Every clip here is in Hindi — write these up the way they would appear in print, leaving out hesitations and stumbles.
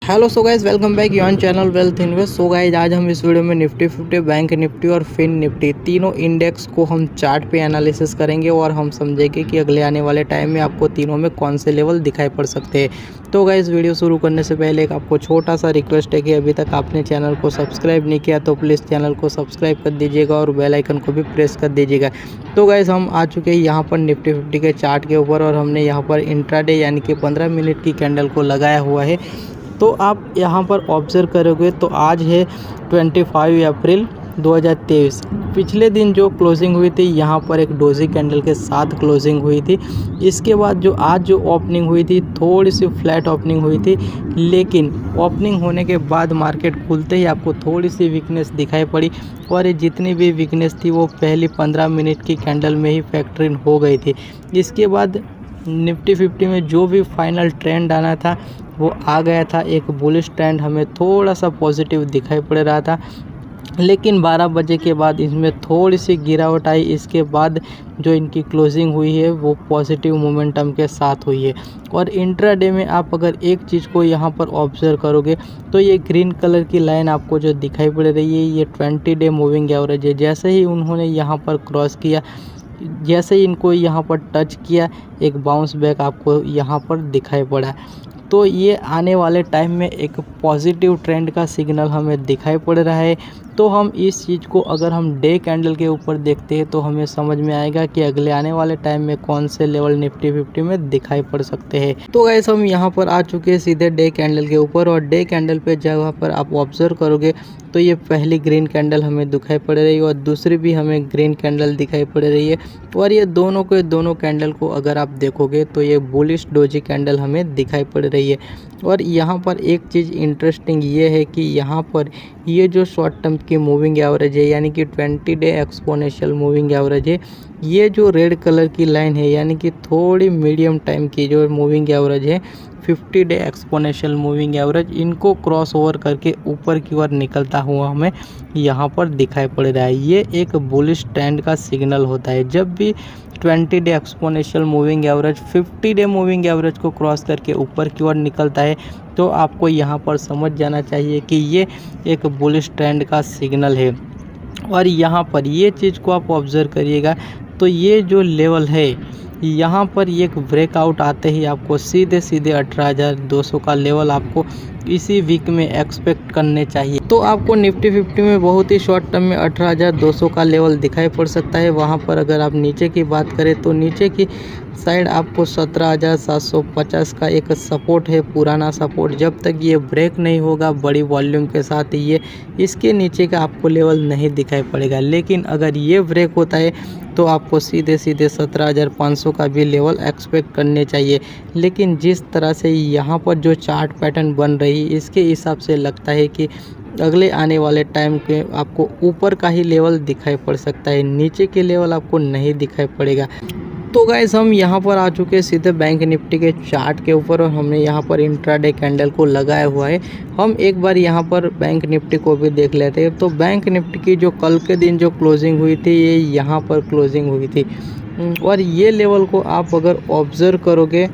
Hello so guys, welcome back your channel wealth invest. So guys, आज हम इस वीडियो में निफ्टी 50, बैंक निफ्टी और फिन निफ्टी तीनों इंडेक्स को हम चार्ट पे एनालिसिस करेंगे और हम समझेंगे कि अगले आने वाले टाइम में आपको तीनों में कौन से लेवल दिखाई पड़ सकते हैं। तो गाइज, वीडियो शुरू करने से पहले एक आपको छोटा सा रिक्वेस्ट है कि अभी तक आपने चैनल को सब्सक्राइब नहीं किया तो प्लीज़ चैनल को सब्सक्राइब कर दीजिएगा और बेल आइकन को भी प्रेस कर दीजिएगा। तो गाइज, हम आ चुके हैं यहाँ पर निफ्टी 50 के चार्ट के ऊपर और हमने यहाँ पर इंट्राडे यानी कि 15 मिनट की कैंडल को लगाया हुआ है। तो आप यहाँ पर ऑब्जर्व करोगे तो आज है 25 अप्रैल 2023। पिछले दिन जो क्लोजिंग हुई थी यहाँ पर एक डोजी कैंडल के साथ क्लोजिंग हुई थी। इसके बाद जो आज जो ओपनिंग हुई थी थोड़ी सी फ्लैट ओपनिंग हुई थी, लेकिन ओपनिंग होने के बाद मार्केट खुलते ही आपको थोड़ी सी वीकनेस दिखाई पड़ी और ये जितनी भी वीकनेस थी वो पहली 15 मिनट की कैंडल में ही फैक्टर इन हो गई थी। इसके बाद निफ्टी 50 में जो भी फाइनल ट्रेंड आना था वो आ गया था। एक बुलिश ट्रेंड हमें थोड़ा सा पॉजिटिव दिखाई पड़ रहा था, लेकिन 12 बजे के बाद इसमें थोड़ी सी गिरावट आई। इसके बाद जो इनकी क्लोजिंग हुई है वो पॉजिटिव मोमेंटम के साथ हुई है। और इंट्राडे में आप अगर एक चीज़ को यहाँ पर ऑब्जर्व करोगे तो ये ग्रीन कलर की लाइन आपको जो दिखाई पड़ रही है ये 20 डे मूविंग एवरेज है। जैसे ही उन्होंने यहाँ पर क्रॉस किया, जैसे ही इनको यहाँ पर टच किया, एक बाउंस बैक आपको यहाँ पर दिखाई पड़ा। तो ये आने वाले टाइम में एक पॉजिटिव ट्रेंड का सिग्नल हमें दिखाई पड़ रहा है। तो हम इस चीज़ को अगर हम डे कैंडल के ऊपर देखते हैं तो हमें समझ में आएगा कि अगले आने वाले टाइम में कौन से लेवल निफ्टी 50 में दिखाई पड़ सकते हैं। तो गाइस, हम यहाँ पर आ चुके हैं सीधे डे कैंडल के ऊपर और डे कैंडल पे जगह पर आप ऑब्जर्व करोगे तो ये पहली ग्रीन कैंडल हमें दिखाई पड़ रही है और दूसरी भी हमें ग्रीन कैंडल दिखाई पड़ रही है। और ये दोनों कैंडल को अगर आप देखोगे तो ये बुलिश डोजी कैंडल हमें दिखाई पड़ रही है। और यहाँ पर एक चीज़ इंटरेस्टिंग ये है कि यहाँ पर ये जो शॉर्ट टर्म की मूविंग एवरेज है यानी कि 20 डे एक्सपोनेंशियल मूविंग एवरेज है, ये जो रेड कलर की लाइन है यानी कि थोड़ी मीडियम टाइम की जो मूविंग एवरेज है 50 डे एक्सपोनेंशियल मूविंग एवरेज, इनको क्रॉस ओवर करके ऊपर की ओर निकलता हुआ हमें यहाँ पर दिखाई पड़ रहा है। ये एक बुलिश ट्रेंड का सिग्नल होता है। जब भी 20 day exponential moving average 50 day moving average को क्रॉस करके ऊपर की ओर निकलता है तो आपको यहाँ पर समझ जाना चाहिए कि ये एक बुलिश ट्रेंड का सिग्नल है। और यहाँ पर ये चीज़ को आप ऑब्जर्व करिएगा तो ये जो लेवल है यहाँ पर एक ब्रेकआउट आते ही आपको सीधे 18,200 का लेवल आपको इसी वीक में एक्सपेक्ट करने चाहिए। तो आपको निफ्टी 50 में बहुत ही शॉर्ट टर्म में 18,200 का लेवल दिखाई पड़ सकता है। वहाँ पर अगर आप नीचे की बात करें तो नीचे की साइड आपको 17,750 का एक सपोर्ट है, पुराना सपोर्ट। जब तक ये ब्रेक नहीं होगा बड़ी वॉल्यूम के साथ ये इसके नीचे का आपको लेवल नहीं दिखाई पड़ेगा। लेकिन अगर ये ब्रेक होता है तो आपको सीधे 17,500 का भी लेवल एक्सपेक्ट करने चाहिए। लेकिन जिस तरह से यहाँ पर जो चार्ट पैटर्न बन रही है इसके हिसाब से लगता है कि अगले आने वाले टाइम के आपको ऊपर का ही लेवल दिखाई पड़ सकता है, नीचे के लेवल आपको नहीं दिखाई पड़ेगा। तो गाइस, हम यहाँ पर आ चुके हैं सीधे बैंक निफ्टी के चार्ट के ऊपर और हमने यहाँ पर इंट्राडे कैंडल को लगाया हुआ है। हम एक बार यहाँ पर बैंक निफ्टी को भी देख लेते हैं। तो बैंक निफ्टी की जो कल के दिन जो क्लोजिंग हुई थी ये यहाँ पर क्लोजिंग हुई थी और ये लेवल को आप अगर ऑब्जर्व करोगे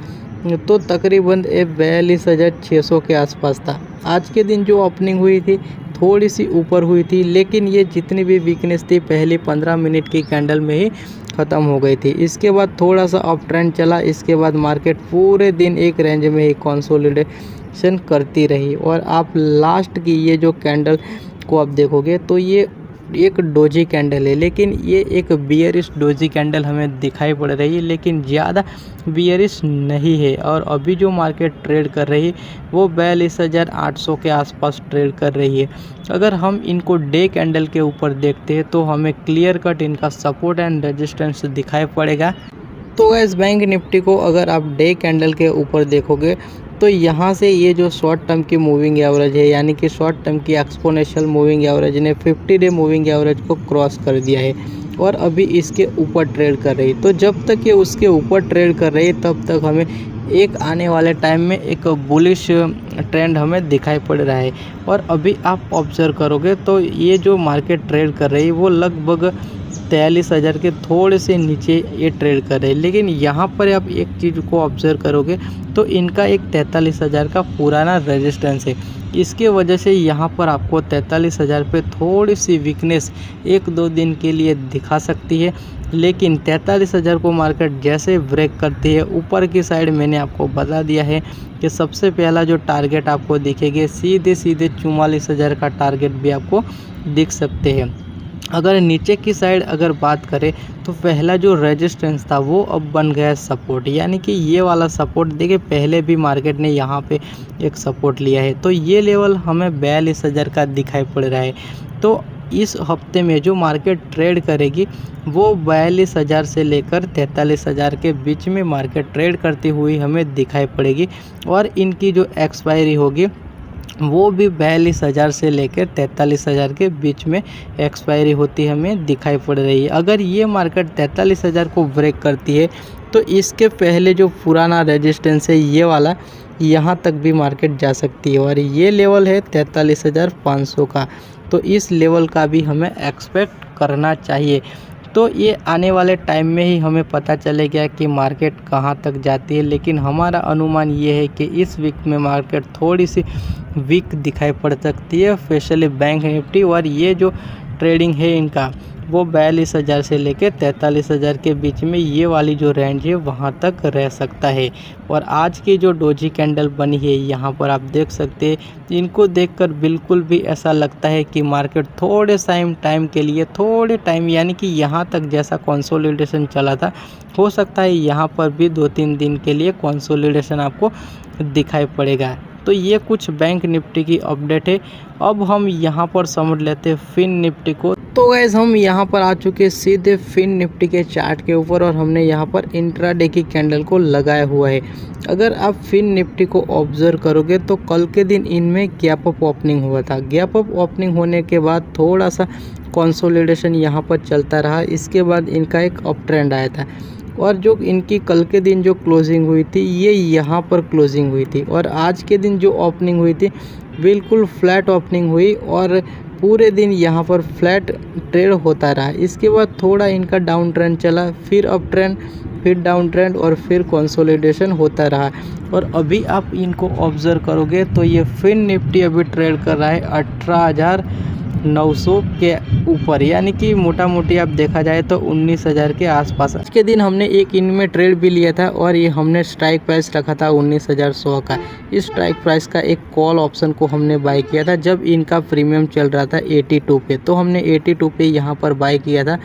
तो तकरीबन 42,600 के आसपास था। आज के दिन जो ओपनिंग हुई थी थोड़ी सी ऊपर हुई थी, लेकिन ये जितनी भी वीकनेस थी पहली 15 मिनट की कैंडल में ही ख़त्म हो गई थी। इसके बाद थोड़ा सा अप ट्रेंड चला, इसके बाद मार्केट पूरे दिन एक रेंज में ही कंसोलिडेशन करती रही। और आप लास्ट की ये जो कैंडल को आप देखोगे तो ये एक डोजी कैंडल है, लेकिन ये एक बियरिश डोजी कैंडल हमें दिखाई पड़ रही है, लेकिन ज़्यादा बियरिश नहीं है। और अभी जो मार्केट ट्रेड कर रही है वो 42,800 के आसपास ट्रेड कर रही है। अगर हम इनको डे कैंडल के ऊपर देखते हैं तो हमें क्लियर कट इनका सपोर्ट एंड रेजिस्टेंस दिखाई पड़ेगा। तो गैस, बैंक निफ्टी को अगर आप डे कैंडल के ऊपर देखोगे तो यहाँ से ये जो शॉर्ट टर्म की मूविंग एवरेज है यानी कि शॉर्ट टर्म की एक्सपोनेंशियल मूविंग एवरेज ने 50 डे मूविंग एवरेज को क्रॉस कर दिया है और अभी इसके ऊपर ट्रेड कर रही है। तो जब तक ये उसके ऊपर ट्रेड कर रही है तब तक हमें एक आने वाले टाइम में एक बुलिश ट्रेंड हमें दिखाई पड़ रहा है। और अभी आप ऑब्जर्व करोगे तो ये जो मार्केट ट्रेड कर रही है वो लगभग 43,000 के थोड़े से नीचे ये ट्रेड कर रहे हैं। लेकिन यहाँ पर आप एक चीज़ को ऑब्जर्व करोगे तो इनका एक 43,000 का पुराना रेजिस्टेंस है। इसके वजह से यहाँ पर आपको 43,000 पे थोड़ी सी वीकनेस 1-2 दिन के लिए दिखा सकती है। लेकिन 43,000 को मार्केट जैसे ब्रेक करती है ऊपर की साइड, मैंने आपको बता दिया है कि सबसे पहला जो टारगेट आपको दिखेगा सीधे 44,000 का टारगेट भी आपको दिख सकते हैं। अगर नीचे की साइड अगर बात करें तो पहला जो रेजिस्टेंस था वो अब बन गया है सपोर्ट, यानी कि ये वाला सपोर्ट देखिए पहले भी मार्केट ने यहाँ पे एक सपोर्ट लिया है। तो ये लेवल हमें 42,000 का दिखाई पड़ रहा है। तो इस हफ्ते में जो मार्केट ट्रेड करेगी वो 42,000 से लेकर 43,000 के बीच में मार्केट ट्रेड करती हुई हमें दिखाई पड़ेगी। और इनकी जो एक्सपायरी होगी वो भी 42,000 से लेकर 43,000 के बीच में एक्सपायरी होती हमें दिखाई पड़ रही है। अगर ये मार्केट 43,000 को ब्रेक करती है तो इसके पहले जो पुराना रेजिस्टेंस है ये वाला, यहाँ तक भी मार्केट जा सकती है। और ये लेवल है 43,500 का, तो इस लेवल का भी हमें एक्सपेक्ट करना चाहिए। तो ये आने वाले टाइम में ही हमें पता चलेगा कि मार्केट कहाँ तक जाती है। लेकिन हमारा अनुमान ये है कि इस वीक में मार्केट थोड़ी सी वीक दिखाई पड़ सकती है, स्पेशली बैंक निफ्टी। और ये जो ट्रेडिंग है इनका वो 42,000 से लेकर 43,000 के बीच में ये वाली जो रेंज है वहाँ तक रह सकता है। और आज की जो डोजी कैंडल बनी है यहाँ पर आप देख सकते हैं, इनको देखकर बिल्कुल भी ऐसा लगता है कि मार्केट थोड़े टाइम के लिए, थोड़े टाइम यानी कि यहाँ तक जैसा कंसोलिडेशन चला था, हो सकता है यहाँ पर भी 2-3 दिन के लिए कंसोलिडेशन आपको दिखाई पड़ेगा। तो ये कुछ बैंक निफ्टी की अपडेट है। अब हम यहाँ पर समझ लेते हैं फिन निफ्टी को। तो गाइस हम यहाँ पर आ चुके सीधे फिन निफ्टी के चार्ट के ऊपर और हमने यहाँ पर इंट्राडे की कैंडल को लगाया हुआ है। अगर आप फिन निफ्टी को ऑब्जर्व करोगे तो कल के दिन इनमें गैप अप ओपनिंग हुआ था। गैप अप ओपनिंग होने के बाद थोड़ा सा कंसोलिडेशन यहाँ पर चलता रहा, इसके बाद इनका एक अप ट्रेंड आया था। और जो इनकी कल के दिन जो क्लोजिंग हुई थी ये यहाँ पर क्लोजिंग हुई थी। और आज के दिन जो ओपनिंग हुई थी बिल्कुल फ्लैट ओपनिंग हुई और पूरे दिन यहाँ पर फ्लैट ट्रेड होता रहा। इसके बाद थोड़ा इनका डाउन ट्रेंड चला, फिर अप ट्रेंड, फिर डाउन ट्रेंड और फिर कंसोलिडेशन होता रहा। और अभी आप इनको ऑब्जर्व करोगे तो ये फिन निफ्टी अभी ट्रेड कर रहा है 18,900 के ऊपर, यानी कि मोटा मोटी आप देखा जाए तो 19,000 के आसपास। आज के दिन हमने एक इनमें ट्रेड भी लिया था और ये हमने स्ट्राइक प्राइस रखा था 19,100 का। इस स्ट्राइक प्राइस का एक कॉल ऑप्शन को हमने बाय किया था जब इनका प्रीमियम चल रहा था 82 पे, तो हमने 82 पे यहाँ पर बाय किया था।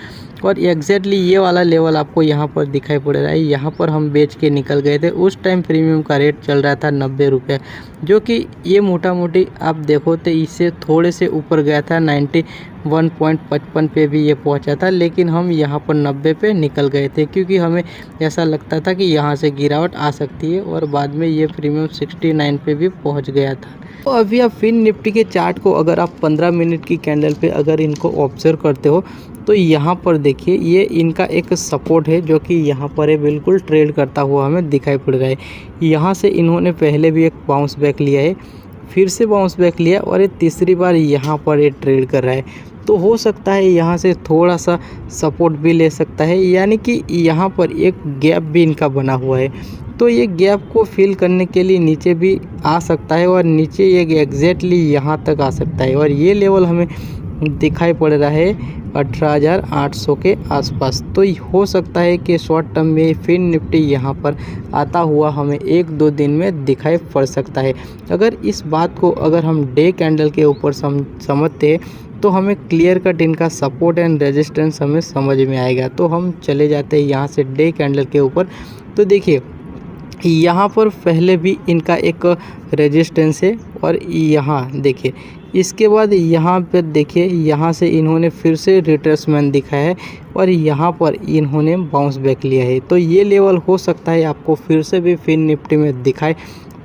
और एग्जैक्टली ये वाला लेवल आपको यहाँ पर दिखाई पड़ रहा है, यहाँ पर हम बेच के निकल गए थे। उस टाइम प्रीमियम का रेट चल रहा था 90 रुपये, जो कि ये मोटा मोटी आप देखो तो इससे थोड़े से ऊपर गया था, 91.55 पे भी ये पहुंचा था। लेकिन हम यहाँ पर 90 पे निकल गए थे क्योंकि हमें ऐसा लगता था कि यहाँ से गिरावट आ सकती है। और बाद में ये प्रीमियम 69 पे भी पहुँच गया था। तो अभी आप फिन निफ्टी के चार्ट को अगर आप 15 मिनट की कैंडल पे अगर इनको ऑब्जर्व करते हो तो यहाँ पर देखिए ये इनका एक सपोर्ट है जो कि यहाँ पर है, बिल्कुल ट्रेड करता हुआ हमें दिखाई पड़ रहा है। यहाँ से इन्होंने पहले भी एक बाउंस बैक लिया है, फिर से बाउंस बैक लिया और ये तीसरी बार यहाँ पर ये ट्रेड कर रहा है। तो हो सकता है यहाँ से थोड़ा सा सपोर्ट भी ले सकता है, यानी कि यहाँ पर एक गैप भी इनका बना हुआ है। तो ये गैप को फिल करने के लिए नीचे भी आ सकता है और नीचे ये एग्जैक्टली यहाँ तक आ सकता है। और ये लेवल हमें दिखाई पड़ रहा है 18,800 के आसपास। तो हो सकता है कि शॉर्ट टर्म में फिन निफ्टी यहाँ पर आता हुआ हमें 1-2 दिन में दिखाई पड़ सकता है। अगर इस बात को अगर हम डे कैंडल के ऊपर समझते हैं तो हमें क्लियर कट इनका सपोर्ट एंड रेजिस्टेंस हमें समझ में आएगा। तो हम चले जाते हैं यहाँ से डे कैंडल के ऊपर। तो देखिए यहाँ पर पहले भी इनका एक रेजिस्टेंस है और यहाँ देखिए इसके बाद यहाँ पर देखिए यहाँ से इन्होंने फिर से रिट्रेसमेंट दिखाया है और यहाँ पर इन्होंने बाउंस बैक लिया है। तो ये लेवल हो सकता है आपको फिर से भी फिन निफ्टी में दिखाई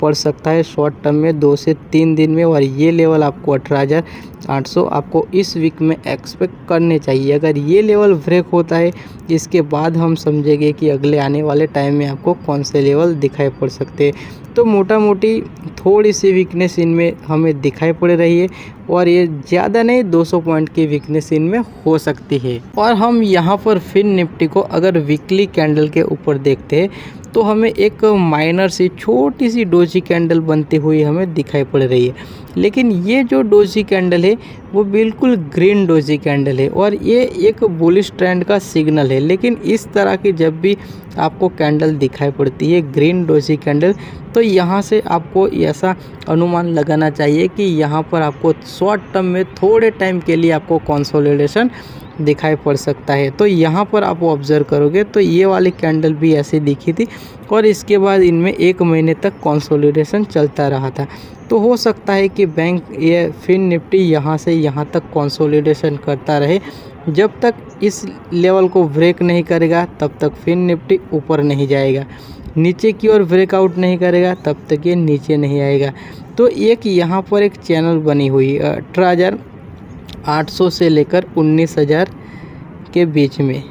पड़ सकता है शॉर्ट टर्म में 2 से 3 दिन में, और ये लेवल आपको 18,800 आपको इस वीक में एक्सपेक्ट करने चाहिए। अगर ये लेवल ब्रेक होता है इसके बाद हम समझेंगे कि अगले आने वाले टाइम में आपको कौन से लेवल दिखाई पड़ सकते हैं। तो मोटा मोटी थोड़ी सी वीकनेस इनमें हमें दिखाई पड़ रही है, और ये ज़्यादा नहीं 200 पॉइंट की वीकनेस इनमें हो सकती है। और हम यहाँ पर फिन निफ्टी को अगर वीकली कैंडल के ऊपर देखते हैं तो हमें एक माइनर सी छोटी सी डोजी कैंडल बनती हुई हमें दिखाई पड़ रही है, लेकिन ये जो डोजी कैंडल है वो बिल्कुल ग्रीन डोजी कैंडल है और ये एक बुलिश ट्रेंड का सिग्नल है। लेकिन इस तरह की जब भी आपको कैंडल दिखाई पड़ती है ग्रीन डोजी कैंडल, तो यहाँ से आपको ऐसा अनुमान लगाना चाहिए कि यहाँ पर आपको शॉर्ट टर्म में थोड़े टाइम के लिए आपको कंसोलिडेशन दिखाई पड़ सकता है। तो यहाँ पर आप ऑब्जर्व करोगे तो ये वाली कैंडल भी ऐसी दिखी थी और इसके बाद इनमें 1 महीने तक कंसोलिडेशन चलता रहा था। तो हो सकता है कि बैंक ये फिन निफ्टी यहाँ से यहाँ तक कंसोलिडेशन करता रहे। जब तक इस लेवल को ब्रेक नहीं करेगा तब तक फिन निफ्टी ऊपर नहीं जाएगा, नीचे की ओर ब्रेकआउट नहीं करेगा तब तक ये नीचे नहीं आएगा। तो एक यहाँ पर एक चैनल बनी हुई 18,800 से लेकर 19,000 के बीच में,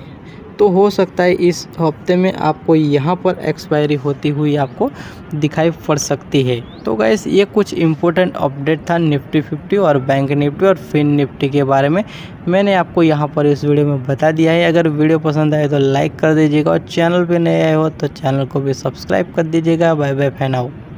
तो हो सकता है इस हफ्ते में आपको यहाँ पर एक्सपायरी होती हुई आपको दिखाई पड़ सकती है। तो गाइस ये कुछ इम्पोर्टेंट अपडेट था निफ्टी 50 और बैंक निफ्टी और फिन निफ्टी के बारे में, मैंने आपको यहाँ पर इस वीडियो में बता दिया है। अगर वीडियो पसंद आए तो लाइक कर दीजिएगा और चैनल पे नए आए हो तो चैनल को भी सब्सक्राइब कर दीजिएगा। Bye bye, fan out.